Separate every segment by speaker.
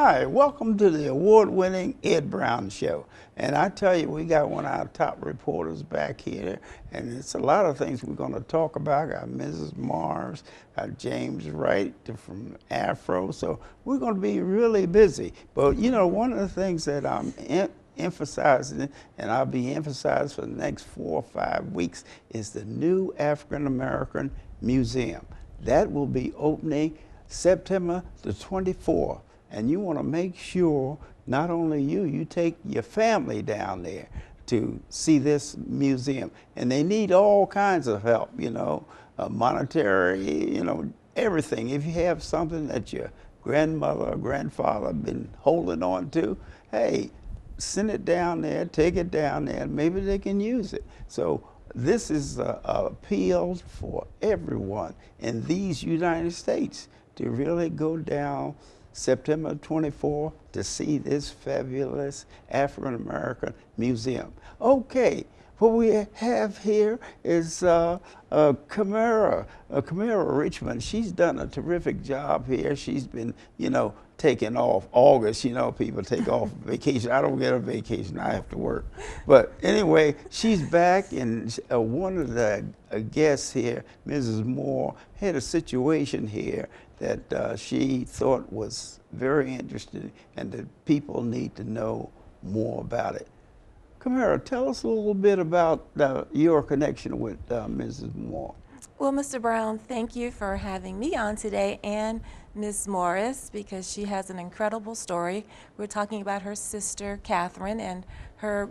Speaker 1: Hi, welcome to the award-winning Ed Brown Show. And I tell you, we got one of our top reporters back here, and it's a lot of things we're going to talk about. Got Mrs. Mars, got James Wright from Afro, so we're going to be really busy. But you know, one of the things that I'm emphasizing, and I'll be emphasized for the next 4 or 5 weeks, is the new African American Museum. That will be opening September the 24th. And you want to make sure not only you take your family down there to see this museum. And they need all kinds of help, you know, monetary, you know, everything. If you have something that your grandmother or grandfather been holding on to, hey, send it down there, take it down there, maybe they can use it. So this is an appeal for everyone in these United States to really go down September 24th to see this fabulous African American museum. Okay, what we have here is Camara Richmond. She's done a terrific job here. She's been, you know, taking off August. You know, people take off vacation. I don't get a vacation. I have to work. But anyway, she's back, and one of the guests here, Mrs. Moore, had a situation here that she thought was very interesting and that people need to know more about it. Camara, tell us a little bit about your connection with Mrs. Moore.
Speaker 2: Well, Mr. Brown, thank you for having me on today, and Ms. Morris, because she has an incredible story. We're talking about her sister, Catherine, and her,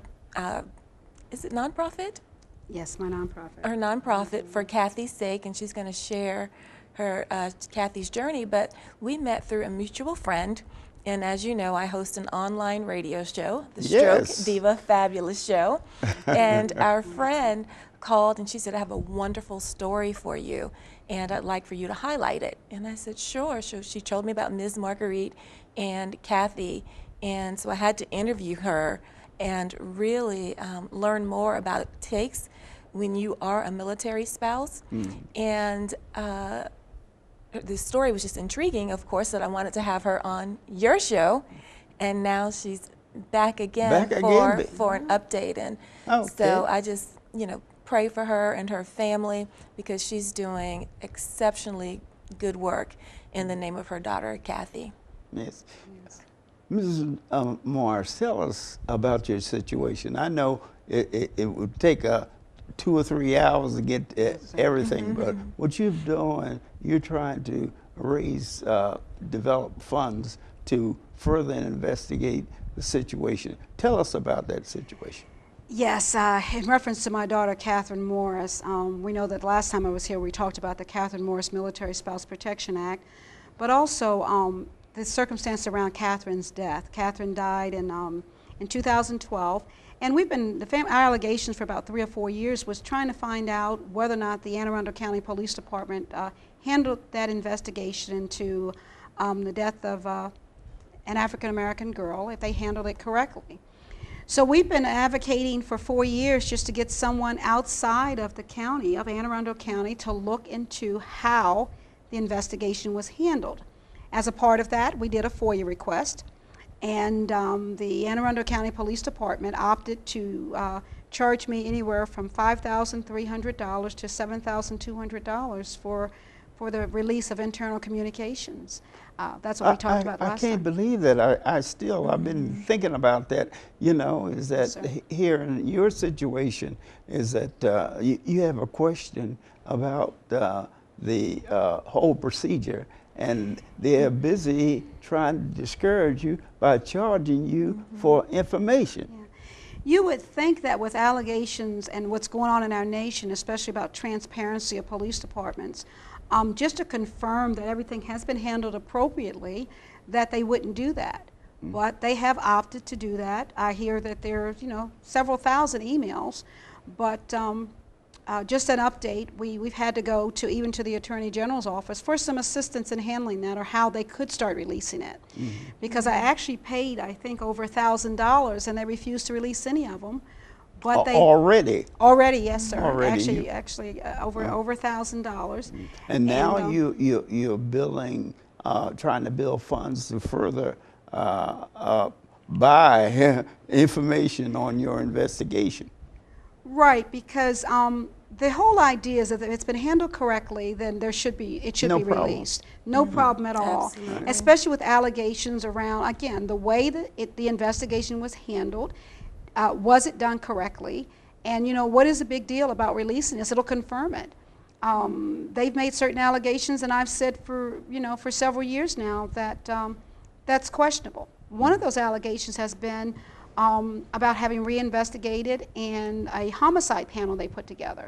Speaker 2: is it nonprofit?
Speaker 3: Yes, my nonprofit.
Speaker 2: Her nonprofit, For Kathy's Sake, and she's going to share her Kathy's journey. But we met through a mutual friend, and as you know, I host an online radio show, the
Speaker 1: Yes.
Speaker 2: Stroke Diva Fabulous Show, and our friend called and she said, I have a wonderful story for you, and I'd like for you to highlight it. And I said, sure. So she told me about Ms. Marguerite and Kathy, and so I had to interview her and really learn more about what it takes when you are a military spouse. And the story was just intriguing, of course, that I wanted to have her on your show, and now she's back again for an update. And so I just, you know, pray for her and her family, because she's doing exceptionally good work in the name of her daughter, Kathy.
Speaker 1: Yes. Mrs. Morris, tell us about your situation. I know it would take 2 or 3 hours to get everything, but what you're doing, you're trying to raise, develop funds to further investigate the situation. Tell us about that situation.
Speaker 3: Yes, in reference to my daughter, Catherine Morris, we know that last time I was here we talked about the Catherine Morris Military Spouse Protection Act, but also the circumstance around Catherine's death. Catherine died in 2012, and we've been, our allegations for about 3 or 4 years was trying to find out whether or not the Anne Arundel County Police Department handled that investigation into the death of an African American girl, if they handled it correctly. So we've been advocating for 4 years just to get someone outside of the county, of Anne Arundel County, to look into how the investigation was handled. As a part of that, we did a FOIA request, and the Anne Arundel County Police Department opted to charge me anywhere from $5,300 to $7,200 for the release of internal communications. That's what we talked about last time.
Speaker 1: I can't believe that. I've been thinking about that, you know, is that here in your situation is that you have a question about the whole procedure, and they're busy trying to discourage you by charging you for information.
Speaker 3: Yeah. You would think that with allegations and what's going on in our nation, especially about transparency of police departments, just to confirm that everything has been handled appropriately, that they wouldn't do that. But they have opted to do that. I hear that there's, you know, several thousand emails, but just an update, we've had to go to even to the Attorney General's office for some assistance in handling that, or how they could start releasing it. Because I actually paid, I think, over $1,000, and they refused to release any of them. But they
Speaker 1: already,
Speaker 3: yes, sir.
Speaker 1: Already,
Speaker 3: actually, over $1,000.
Speaker 1: And now you're building, trying to build funds to further buy information on your investigation.
Speaker 3: Right, because the whole idea is that if it's been handled correctly, then it should be
Speaker 1: No problem.
Speaker 3: released. No problem at all.
Speaker 2: Absolutely.
Speaker 3: Especially with allegations around, again, the way that the investigation was handled. Was it done correctly? And you know, what is the big deal about releasing this? It'll confirm it. They've made certain allegations, and I've said for several years now that that's questionable. One of those allegations has been about having reinvestigated and a homicide panel they put together.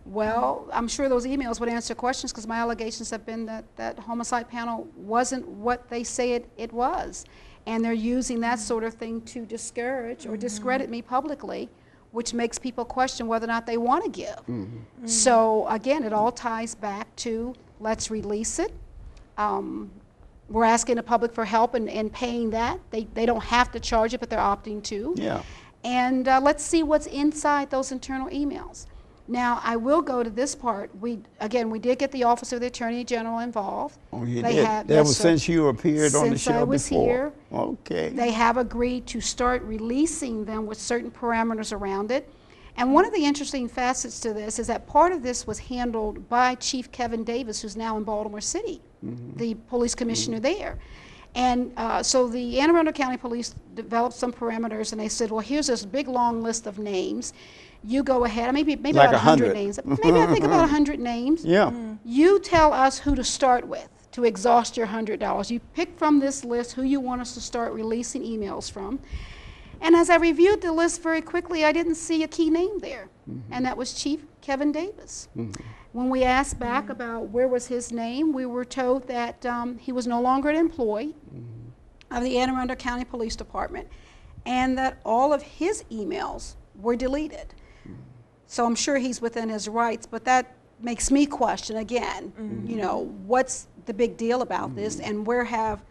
Speaker 3: Well, I'm sure those emails would answer questions, because my allegations have been that that homicide panel wasn't what they say it was. And they're using that sort of thing to discourage or discredit me publicly, which makes people question whether or not they want to give. So again, it all ties back to let's release it. We're asking the public for help in paying that. They don't have to charge it, but they're opting to.
Speaker 1: Yeah.
Speaker 3: And let's see what's inside those internal emails. Now, I will go to this part. We did get the Office of the Attorney General involved.
Speaker 1: Oh, you
Speaker 3: They
Speaker 1: did?
Speaker 3: have-
Speaker 1: That
Speaker 3: yes,
Speaker 1: was
Speaker 3: sir.
Speaker 1: since you appeared on the
Speaker 3: Since
Speaker 1: show
Speaker 3: I was
Speaker 1: before.
Speaker 3: here.
Speaker 1: Okay.
Speaker 3: They have agreed to start releasing them with certain parameters around it. And one of the interesting facets to this is that part of this was handled by Chief Kevin Davis, who's now in Baltimore City, the police commissioner there. And so the Anne Arundel County Police developed some parameters, and they said, well, here's this big long list of names. You go ahead, maybe
Speaker 1: Like
Speaker 3: about
Speaker 1: 100
Speaker 3: names. Maybe I think about 100 names.
Speaker 1: Yeah.
Speaker 3: You tell us who to start with to exhaust your $100. You pick from this list who you want us to start releasing emails from. And as I reviewed the list very quickly, I didn't see a key name there, and that was Chief Kevin Davis. When we asked back about where was his name, we were told that he was no longer an employee of the Anne Arundel County Police Department, and that all of his emails were deleted. So I'm sure he's within his rights, but that makes me question again, you know, what's the big deal about this, and where have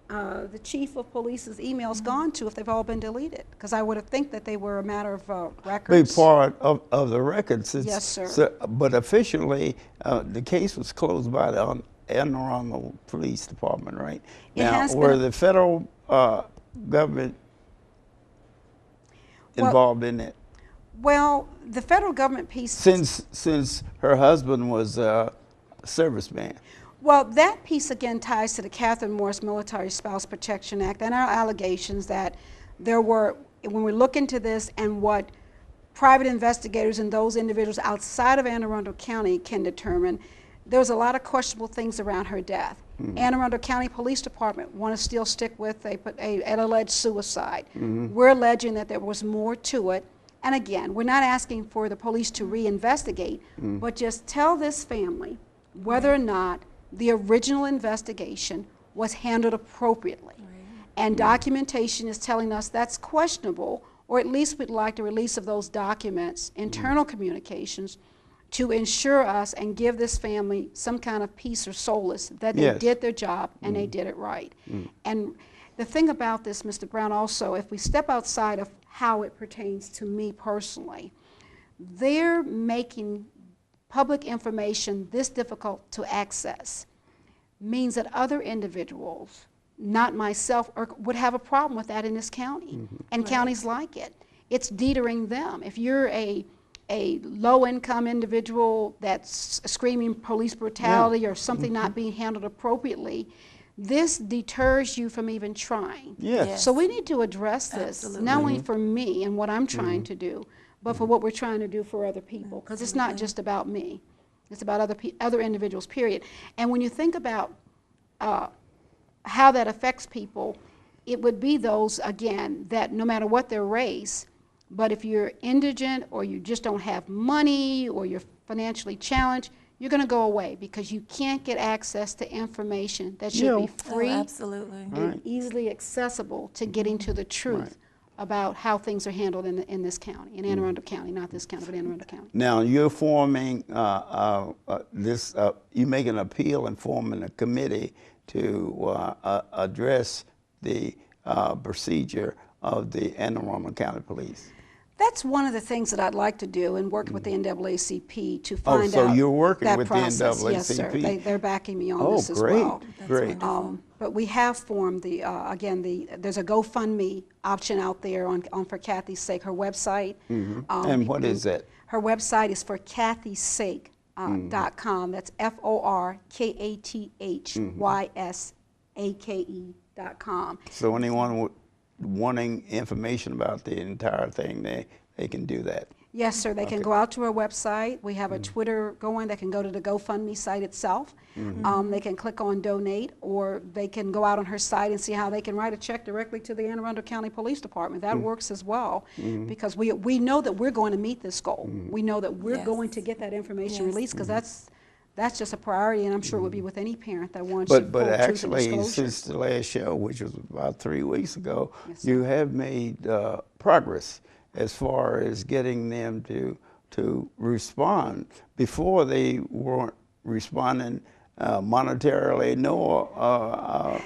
Speaker 3: the chief of police's emails gone to if they've all been deleted? Because I would have think that they were a matter of records.
Speaker 1: Big part of the records.
Speaker 3: Yes, sir.
Speaker 1: So, but officially, the case was closed by the Anne Arundel Police Department, right?
Speaker 3: It
Speaker 1: Now,
Speaker 3: has
Speaker 1: were
Speaker 3: been-
Speaker 1: the federal government involved in it?
Speaker 3: Well, the federal government piece.
Speaker 1: Since her husband was a serviceman.
Speaker 3: Well, that piece again ties to the Catherine Morris Military Spouse Protection Act and our allegations that there were, when we look into this and what private investigators and those individuals outside of Anne Arundel County can determine, there was a lot of questionable things around her death. Anne Arundel County Police Department want to still stick with an alleged suicide. We're alleging that there was more to it. And again, we're not asking for the police to reinvestigate, but just tell this family whether or not the original investigation was handled appropriately. And documentation is telling us that's questionable, or at least we'd like the release of those documents, internal communications, to ensure us and give this family some kind of peace or solace that they did their job and they did it right. And the thing about this, Mr. Brown, also, if we step outside of how it pertains to me personally, they're making public information this difficult to access means that other individuals, not myself, would have a problem with that in this county, and counties like it. It's detering them. If you're a low-income individual that's screaming police brutality or something not being handled appropriately, this deters you from even trying.
Speaker 1: Yes.
Speaker 3: So we need to address this, not only for me and what I'm trying to do, but for what we're trying to do for other people, because it's not just about me. It's about other individuals, period. And when you think about how that affects people, it would be those, again, that no matter what their race, but if you're indigent or you just don't have money or you're financially challenged, you're going to go away because you can't get access to information that should be free
Speaker 2: absolutely.
Speaker 3: and easily accessible to getting to the truth about how things are handled in this county, in Anne Arundel County, not this county, but Anne Arundel County.
Speaker 1: Now you're forming you make an appeal and forming a committee to address the procedure of the Anne Arundel County Police.
Speaker 3: That's one of the things that I'd like to do and work with the NAACP to find
Speaker 1: so
Speaker 3: out
Speaker 1: you're working
Speaker 3: that
Speaker 1: with
Speaker 3: process.
Speaker 1: the NAACP?
Speaker 3: Yes, sir. They're backing me on
Speaker 1: Oh,
Speaker 3: this as
Speaker 1: great,
Speaker 3: well.
Speaker 1: great.
Speaker 3: But we have formed the, again, there's a GoFundMe option out there on For Kathy's Sake, her website.
Speaker 1: And what is that?
Speaker 3: Her website is for kathysake.com. That's FORKATHYSAKE.com.
Speaker 1: So anyone wanting information about the entire thing, they can do that.
Speaker 3: Yes, sir. They can go out to our website. We have a Twitter going. They can go to the GoFundMe site itself. They can click on donate, or they can go out on her site and see how they can write a check directly to the Anne Arundel County Police Department. That works as well, because we know that we're going to meet this goal. We know that we're going to get that information released, because that's just a priority, and I'm sure it would be with any parent that wants to
Speaker 1: But
Speaker 3: full truth and
Speaker 1: actually,
Speaker 3: disclosure.
Speaker 1: since the last show, which was about 3 weeks ago,
Speaker 3: Yes, sir.
Speaker 1: you have made progress as far as getting them to respond. Before, they weren't responding monetarily nor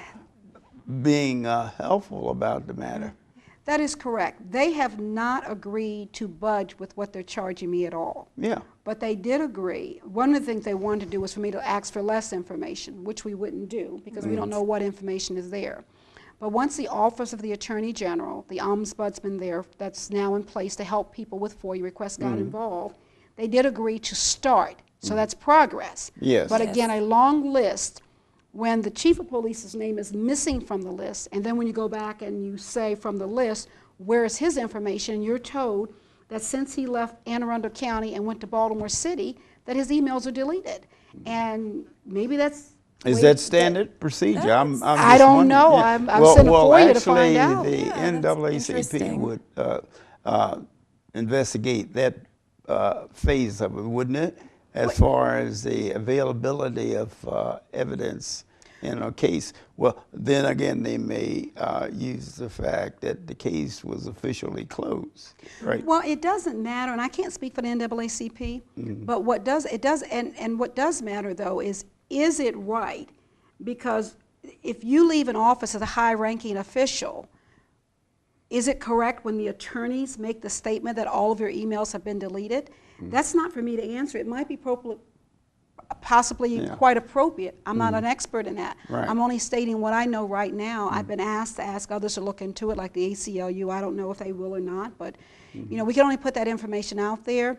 Speaker 1: being helpful about the matter.
Speaker 3: That is correct. They have not agreed to budge with what they're charging me at all.
Speaker 1: Yeah.
Speaker 3: But they did agree. One of the things they wanted to do was for me to ask for less information, which we wouldn't do, because we don't know what information is there. But once the Office of the Attorney General, the ombudsman there that's now in place to help people with FOIA requests got involved, they did agree to start. So that's progress.
Speaker 1: Yes.
Speaker 3: But again, a long list, when the chief of police's name is missing from the list, and then when you go back and you say from the list, where is his information, you're told that since he left Anne Arundel County and went to Baltimore City, that his emails are deleted. And maybe that's...
Speaker 1: Is that standard procedure? I'm
Speaker 3: I don't
Speaker 1: wondering.
Speaker 3: know.
Speaker 1: Yeah.
Speaker 3: I'm sending FOIA to find out.
Speaker 1: Actually, the
Speaker 2: Yeah, that's
Speaker 1: NAACP
Speaker 2: interesting.
Speaker 1: would investigate that phase of it, wouldn't it? As far as the availability of evidence in a case. Well, then again, they may use the fact that the case was officially closed, right?
Speaker 3: Well, it doesn't matter, and I can't speak for the NAACP, but what does matter though is it right? Because if you leave an office as a high-ranking official, is it correct when the attorneys make the statement that all of your emails have been deleted? That's not for me to answer. It might be possibly quite appropriate. I'm not an expert in that.
Speaker 1: Right.
Speaker 3: I'm only stating what I know right now. I've been asked to ask others to look into it, like the ACLU. I don't know if they will or not, but you know, we can only put that information out there.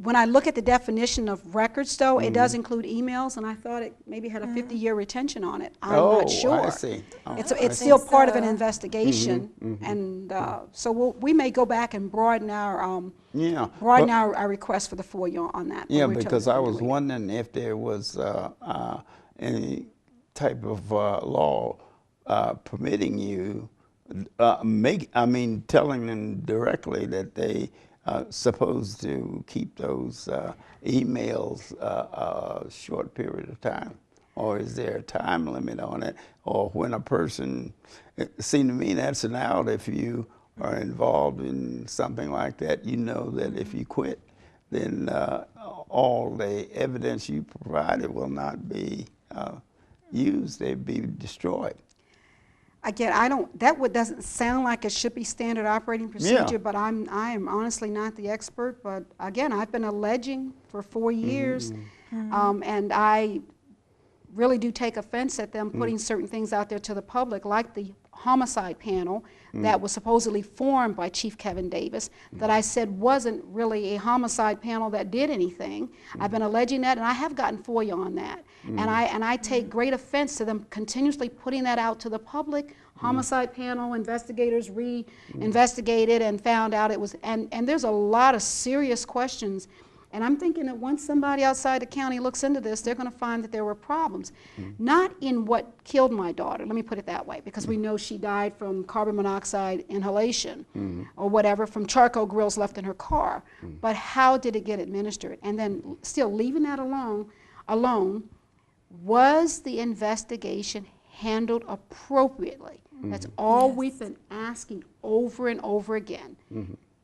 Speaker 3: When I look at the definition of records, though, it does include emails, and I thought it maybe had a 50-year retention on it. I'm not sure.
Speaker 1: I see. Oh,
Speaker 3: It's still part of an investigation, and so we may go back and broaden our our request for the FOIA on that.
Speaker 1: Yeah, because I was wondering if there was any type of law permitting you, telling them directly that they supposed to keep those emails a short period of time, or is there a time limit on it? Or when a person, it seemed to me that's an out. If you are involved in something like that, you know that if you quit, then all the evidence you provided will not be used; they'd be destroyed.
Speaker 3: Again, that doesn't sound like it should be standard operating procedure, but I am honestly not the expert. But again, I've been alleging for 4 years, and I really do take offense at them putting certain things out there to the public, like the homicide panel that was supposedly formed by Chief Kevin Davis, that I said wasn't really a homicide panel that did anything. I've been alleging that, and I have gotten FOIA on that. And I take great offense to them continuously putting that out to the public. Homicide panel investigators re-investigated and found out it was, and there's a lot of serious questions. And I'm thinking that once somebody outside the county looks into this, they're going to find that there were problems. Not in what killed my daughter, let me put it that way, because we know she died from carbon monoxide inhalation or whatever, from charcoal grills left in her car. But how did it get administered? And then still leaving that alone, was the investigation handled appropriately? That's all we've been asking over and over again.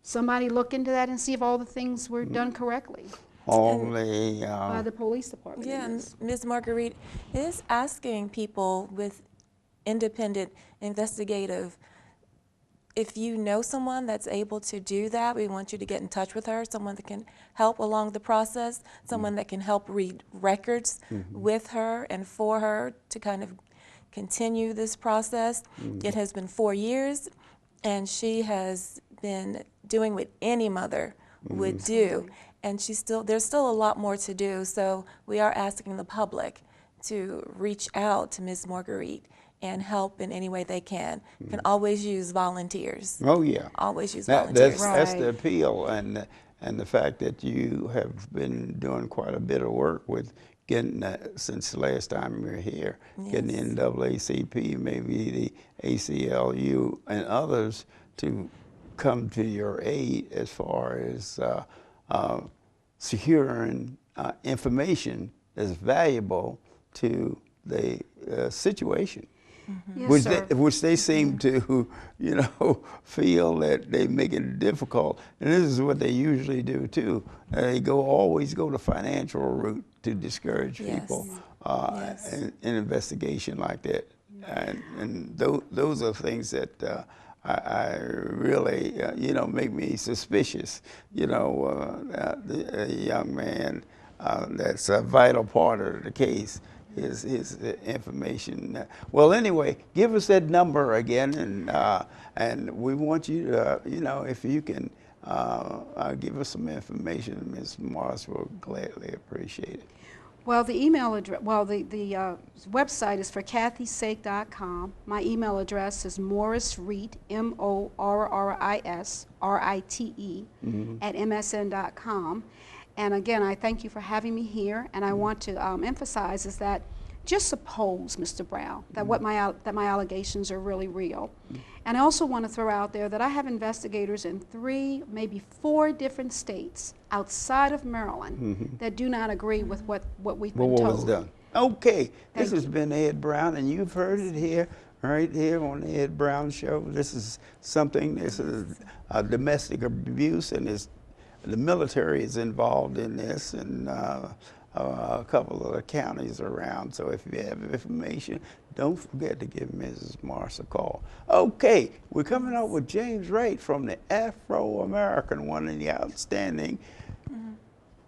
Speaker 3: Somebody look into that and see if all the things were done correctly by the police department.
Speaker 2: Yeah, and Ms. Marguerite is asking people with independent investigative if you know someone that's able to do that, we want you to get in touch with her, someone that can help along the process, someone that can help read records with her and for her to kind of continue this process. It has been 4 years, and she has been doing what any mother would do, and there's still a lot more to do, so we are asking the public to reach out to Ms. Marguerite and help in any way they can. You can always use volunteers.
Speaker 1: Oh yeah,
Speaker 2: Always use volunteers.
Speaker 1: that's the
Speaker 3: Right.
Speaker 1: appeal, and the fact that you have been doing quite a bit of work with getting since the last time you were here, getting the NAACP, maybe the ACLU, and others to come to your aid as far as securing information that's valuable to the situation.
Speaker 3: Yes, sir.
Speaker 1: Which they seem to, feel that they make it difficult, and this is what they usually do too. They always go the financial route to discourage people in an investigation like that, and those are things that I really, make me suspicious. The young man, that's a vital part of the case. His information. Well, anyway, give us that number again, and we want you to, if you can give us some information, Ms. Morris will gladly appreciate it.
Speaker 3: Well, the email address, the website is for kathysake.com. My email address is morrisrite, MORRISRITE, at msn.com. And again, I thank you for having me here, and I want to emphasize is that just suppose, Mr. Brown, that that my allegations are really real. And I also want to throw out there that I have investigators in 3, maybe 4 different states outside of Maryland that do not agree with what we've been told.
Speaker 1: What was done? Okay, this
Speaker 3: Thank
Speaker 1: has been Ed Brown, and you've heard it here, right here on the Ed Brown Show. This is something, this is a domestic abuse, and the military is involved in this, and a couple of the counties around. So if you have information, don't forget to give Mrs. Morris a call. Okay, we're coming up with James Wright from the Afro-American, one of the outstanding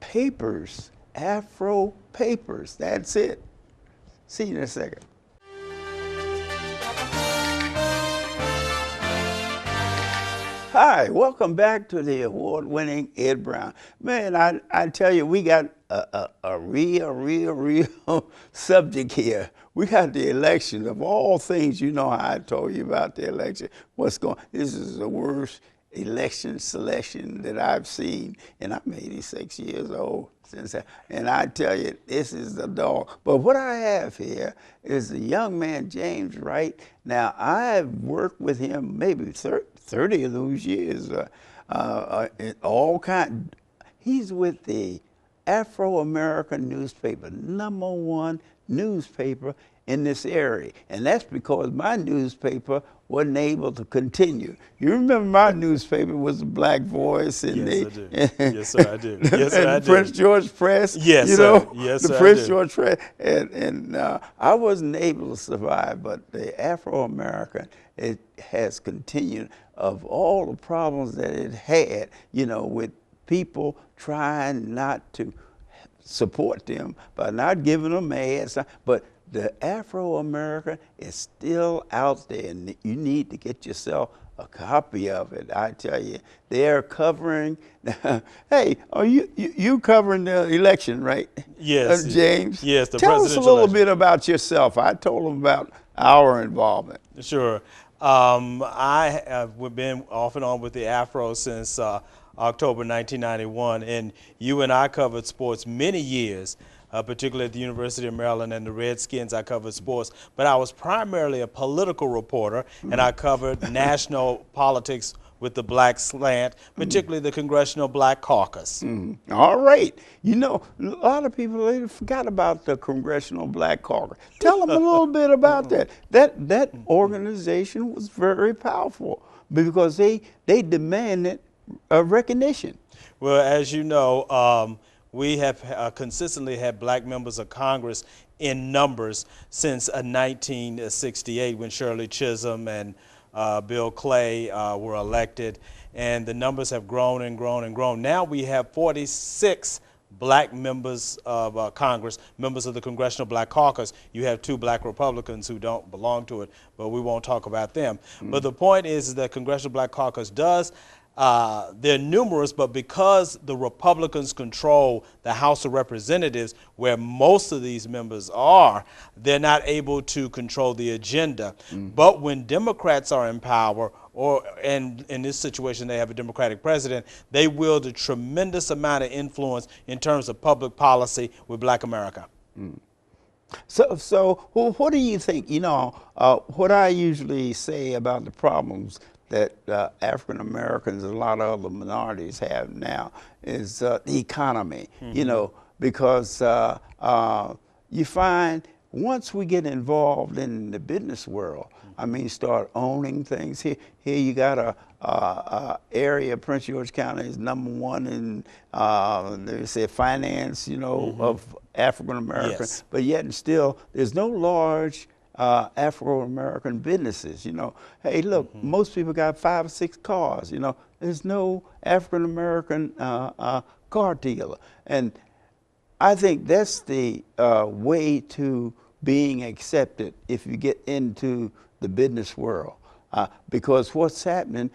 Speaker 1: papers, Afro papers. That's it. See you in a second. Hi, welcome back to the award-winning Ed Brown. Man, I tell you, we got a real subject here. We got the election. Of all things, you know how I told you about the election. This is the worst election selection that I've seen, and I'm 86 years old and I tell you, this is the dog. But what I have here is the young man, James Wright. Now, I've worked with him maybe 30 of those years, in all kind. He's with the Afro-American newspaper, #1 newspaper in this area. And that's because my newspaper wasn't able to continue. You remember my newspaper was the Black Voice and
Speaker 4: yes, I do. Yes, sir, I do. Yes, sir, I do.
Speaker 1: Prince George Press.
Speaker 4: Yes,
Speaker 1: you
Speaker 4: sir.
Speaker 1: know,
Speaker 4: Yes,
Speaker 1: the
Speaker 4: sir, I
Speaker 1: Prince
Speaker 4: do.
Speaker 1: George Press. And I wasn't able to survive, but the Afro-American, it has continued of all the problems that it had, with people trying not to support them by not giving them ads, but the Afro-American is still out there, and you need to get yourself a copy of it. I tell you, they're covering. Hey, are you covering the election, right?
Speaker 4: Yes,
Speaker 1: James.
Speaker 4: Yes, the
Speaker 1: Tell us a
Speaker 4: presidential
Speaker 1: little
Speaker 4: election.
Speaker 1: bit about yourself. I told them about our involvement.
Speaker 4: Sure. I have been off and on with the Afro since October 1991, and you and I covered sports many years, particularly at the University of Maryland and the Redskins. I covered sports, but I was primarily a political reporter, and I covered national politics with the black slant, particularly the Congressional Black Caucus.
Speaker 1: All right. A lot of people, they forgot about the Congressional Black Caucus. Tell them a little bit about that. That organization was very powerful because they demanded recognition.
Speaker 4: Well, as you know, we have consistently had black members of Congress in numbers since 1968 when Shirley Chisholm and Bill Clay were elected, and the numbers have grown and grown and grown. Now we have 46 black members of Congress, members of the Congressional Black Caucus. You have 2 black Republicans who don't belong to it, but we won't talk about them. But the point is that Congressional Black Caucus does, they're numerous, but because the Republicans control the House of Representatives, where most of these members are, they're not able to control the agenda. But when Democrats are in power, and in this situation they have a Democratic president, they wield a tremendous amount of influence in terms of public policy with black America.
Speaker 1: So what do you think? You know, what I usually say about the problems that African Americans and a lot of other minorities have now is the economy. You know, because you find once we get involved in the business world, I mean, start owning things. Here you got a area, Prince George County is #1 in, they say, finance, you know, of African Americans. But yet and still, there's no large Afro-American businesses, you know. Hey, look, most people got 5 or 6 cars, you know. There's no African-American car dealer. And I think that's the way to being accepted if you get into the business world. Because what's happening,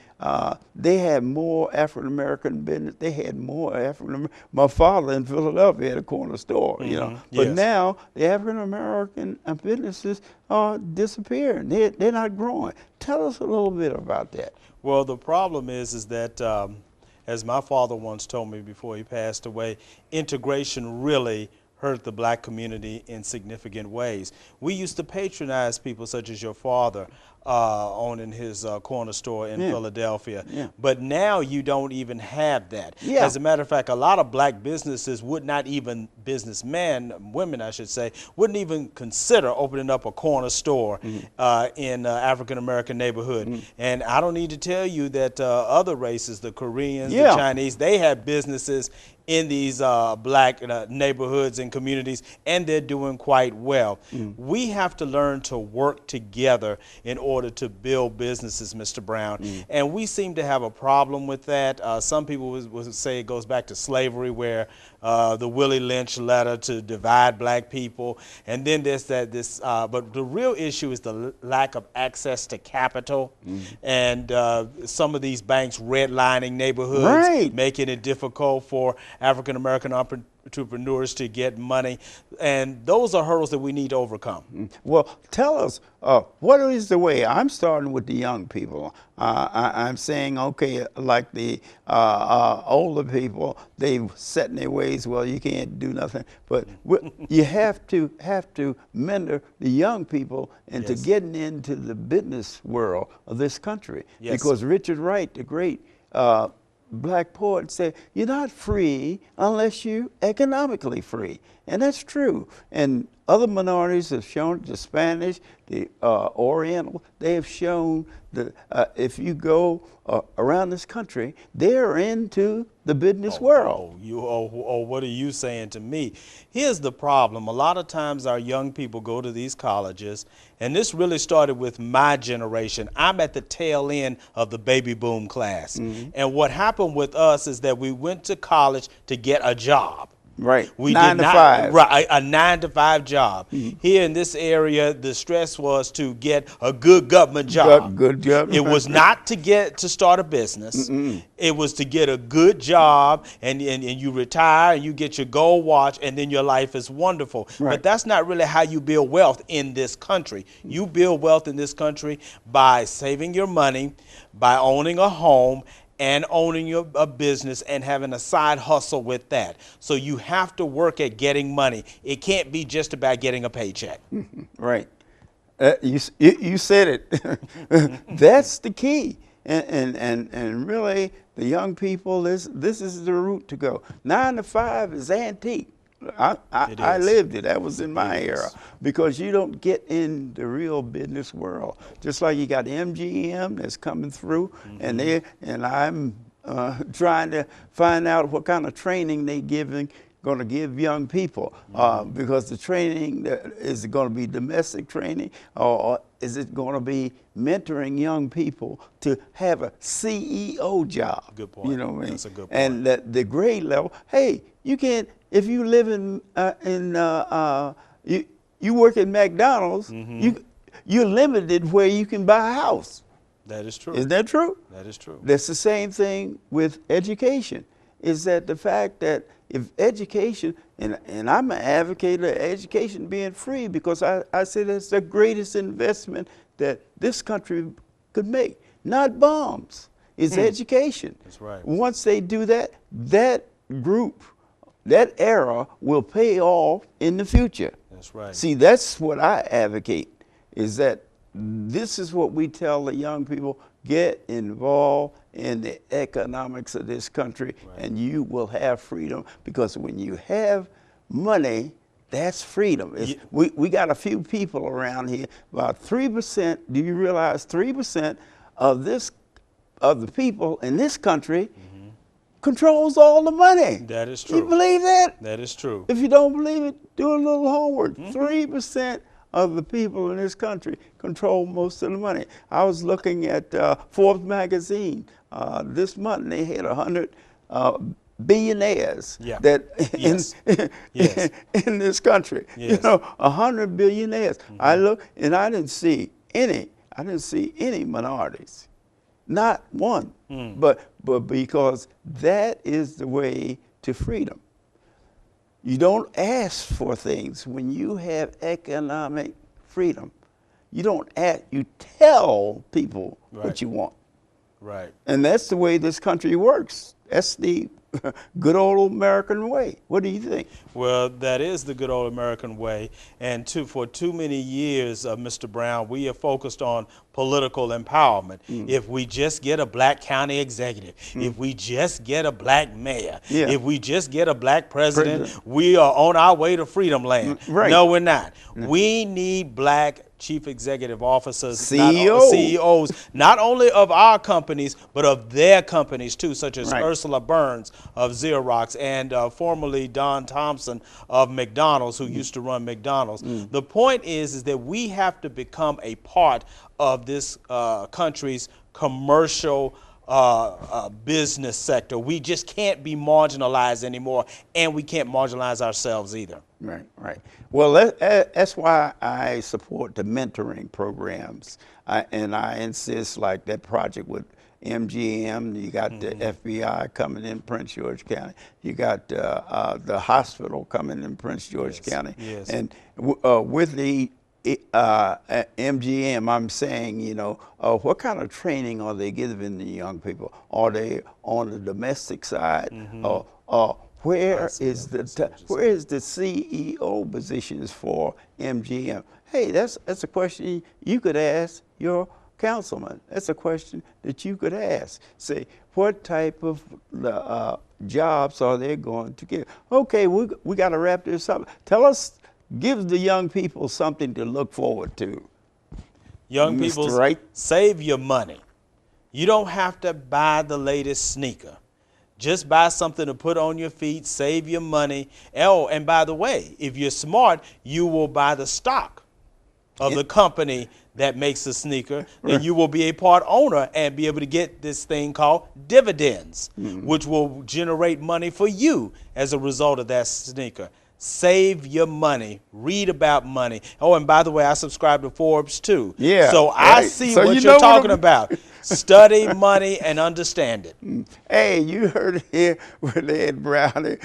Speaker 1: they had more African-American business. They had more African-American. My father in Philadelphia had a corner store, you know. But now the African-American businesses are disappearing. They're not growing. Tell us a little bit about that.
Speaker 4: Well, the problem is that, as my father once told me before he passed away, integration really hurt the black community in significant ways. We used to patronize people such as your father owning his corner store in Philadelphia. But now you don't even have that. As a matter of fact, a lot of black businesses would not even, businessmen, women I should say, wouldn't even consider opening up a corner store in African-American neighborhood. And I don't need to tell you that other races, the Koreans, the Chinese, they have businesses in these black neighborhoods and communities, and they're doing quite well. We have to learn to work together in order to build businesses, Mr. Brown. And we seem to have a problem with that. Some people would say it goes back to slavery, where the Willie Lynch letter to divide black people. And then there's but the real issue is the lack of access to capital. And some of these banks redlining neighborhoods, making it difficult for African-American entrepreneurs to get money, and those are hurdles that we need to overcome.
Speaker 1: Well, tell us, what is the way? I'm starting with the young people. I'm saying, okay, like the older people, they've set in their ways, well, you can't do nothing, but you have to mentor the young people into getting into the business world of this country. Because Richard Wright, the great black poet, said, you're not free unless you're economically free. And that's true. And other minorities have shown, the Spanish, the Oriental, they have shown that if you go around this country, they're into the business world.
Speaker 4: What are you saying to me? Here's the problem. A lot of times our young people go to these colleges, and this really started with my generation. I'm at the tail end of the baby boom class. And what happened with us is that we went to college to get a job. We
Speaker 1: 9 to 5.
Speaker 4: Right, a 9 to 5 job. Here in this area, the stress was to get a good government job.
Speaker 1: Good job.
Speaker 4: It was not to start a business. It was to get a good job, and you retire and you get your gold watch, and then your life is wonderful. But that's not really how you build wealth in this country. You build wealth in this country by saving your money, by owning a home, and owning a business and having a side hustle with that. So you have to work at getting money. It can't be just about getting a paycheck.
Speaker 1: Right. You said it. That's the key. And really, the young people, this is the route to go. 9 to 5 is antique. I lived it. That was in my era, because you don't get in the real business world. Just like you got MGM that's coming through, and I'm trying to find out what kind of training they giving going to give young people? Because the training, is it going to be domestic training, or is it going to be mentoring young people to have a CEO job?
Speaker 4: Good point.
Speaker 1: You know what I mean?
Speaker 4: That's a good point.
Speaker 1: And the grade level, hey, you can't, if you live you work at McDonald's, you're limited where you can buy a house.
Speaker 4: That is true.
Speaker 1: Isn't that true?
Speaker 4: That is true.
Speaker 1: That's the same thing with education, is that the fact that if education, and I'm an advocate of education being free, because I say that's the greatest investment that this country could make. Not bombs, it's education.
Speaker 4: That's right.
Speaker 1: Once they do that, that group, that era will pay off in the future.
Speaker 4: That's right.
Speaker 1: See, that's what I advocate, is that this is what we tell the young people: get involved in the economics of this country, and you will have freedom. Because when you have money, that's freedom. We got a few people around here, about 3%. Do you realize 3% of the people in this country controls all the money?
Speaker 4: That is true.
Speaker 1: You believe that?
Speaker 4: That is true.
Speaker 1: If you don't believe it, do a little homework. 3% of the people in this country control most of the money. I was looking at Forbes magazine this month, and they had 100 billionaires that in this country. You know, 100 billionaires. I look, and I didn't see any minorities, not one. But because that is the way to freedom. You don't ask for things when you have economic freedom. You don't ask, you tell people what you want.
Speaker 4: Right.
Speaker 1: And that's the way this country works. That's the good old American way. What do you think?
Speaker 4: Well, that is the good old American way. And for too many years, Mr. Brown, we have focused on political empowerment. If we just get a black county executive, if we just get a black mayor, if we just get a black president, we are on our way to freedom land. No, we're not. We need black chief executive officers, CEOs, not only of our companies, but of their companies too, such as Ursula Burns of Xerox and formerly Don Thompson of McDonald's, who used to run McDonald's. The point is that we have to become a part of this country's commercial business sector. We just can't be marginalized anymore, and we can't marginalize ourselves either.
Speaker 1: Right, right. Well, that's why I support the mentoring programs, and I insist, like that project with MGM. You got the FBI coming in Prince George County. You got the hospital coming in Prince George County. And with the MGM, I'm saying, you know, what kind of training are they giving the young people? Are they on the domestic side? Where is the CEO positions for MGM? Hey, that's a question you could ask your councilman. That's a question that you could ask. Say, what type of jobs are they going to give? Okay, we got to wrap this up. Tell us, give the young people something to look forward to.
Speaker 4: Young people, save your money. You don't have to buy the latest sneaker. Just buy something to put on your feet, save your money. Oh, and by the way, if you're smart, you will buy the stock of the company that makes the sneaker, then you will be a part owner and be able to get this thing called dividends, which will generate money for you as a result of that sneaker. Save your money. Read about money. Oh, and by the way, I subscribe to Forbes too. Yeah. So I see what you're talking about. Study money and understand it.
Speaker 1: Hey, you heard it here with Ed Browning.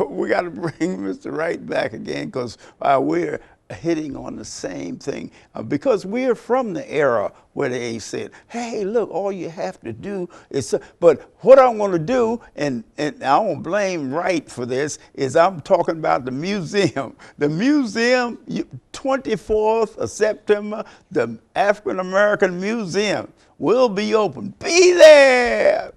Speaker 1: We got to bring Mr. Wright back again, because we're hitting on the same thing, because we're from the era where they said, hey, look, all you have to do is, but what I'm going to do, and I don't blame Wright for this, is I'm talking about the museum. The museum, 24th of September, the African American Museum will be open. Be there.